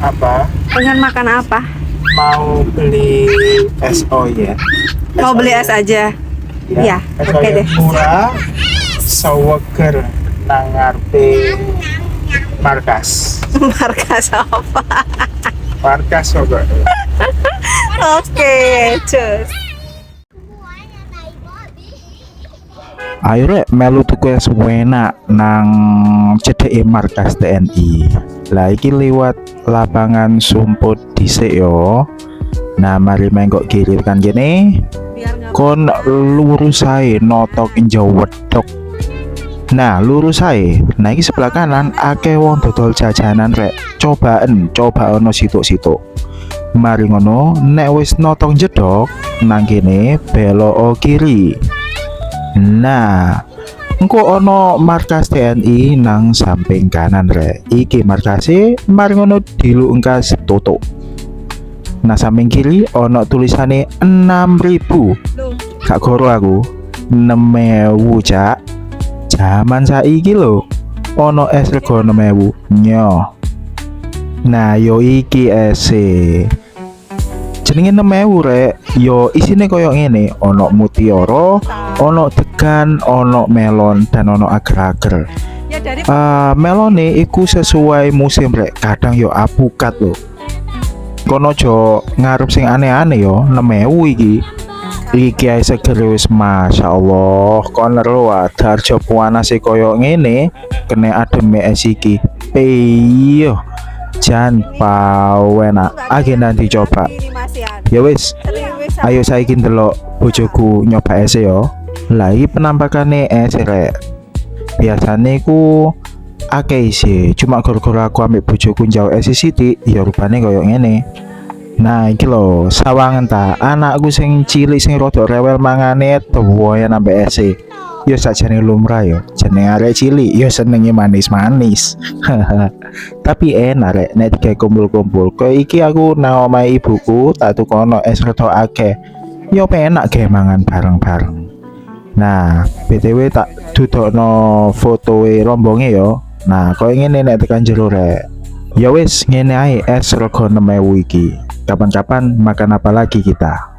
Apa? Pengen makan apa? Mau beli SO ya? Mau beli es aja? Iya, SO oke yang deh. murah, seweger nang ngarepe markas. Markas apa? Markas kok. Oke, cus. Ayo rek melu tuku es enak nang cedeke markas TNI. Lah iki liwat lapangan sumput dhisik yo. Nah, mari menggok kiri kan kene. Biar nggak Kon lurus ae notok injau wedok. Nah, lurus ae. Nah, iki sebelah kanan akeh wong dodol jajanan rek. Coba ono situk-situk. Mari ngono, nek wis notok jedok nang kene belok kiri. Nah, engko ono markas TNI nang samping kanan rek. Iki markase mari ngono dilungkas tutuk. Nah, samping kiri ono tulisane 6.000. Loh, Gak goro aku. 6.000 cak. Zaman saiki lho. Ono es rego 6.000. Nyo. Nah, yo iki ese. Jenenge 6.000 rek. Yo isine koyo ngene, ono mutiara, ono degan, ono melon dan ono agar-agar. ya dari Melone iku sesuai musim rek. Kadang yo apukat lho. Kono aja ngarep sing aneh-aneh yo, 6.000 iki. Iki ae seger wis masyaallah. Kon lho darjo puanase koyo ngene, kena adem es iki. Iyo. Jan pawenak. Agenda dicoba. ini masian. Ya wis, Sering wis. ayo saiki ndelok bojoku nyoba es yo. Lah iki penampakane es rek. Biasane ku akeh sih, cuma gara-gara aku ambek bojoku njauh es sithik, ya rupane koyo ngene. Nah, iki lho, sawangen ta, anakku sing cilik sing rada rewel mangane doyan ambek es. Ya sakjane lumrah yo, jeneng arek cilik ya senenge manis-manis. Tapi enak rek nek digawe kumpul-kumpul. Kayak iki aku nang omahe ibuku tak tukono es rada akeh. Yo penak gawe mangan bareng-bareng. Nah, BTW tak dudukno fotoe rombonge yo. Nah, koyo ngene nek tekan jero rek. Ya wis, ngene ae es rego 6.000 iki. Kapan-kapan makan apa lagi kita?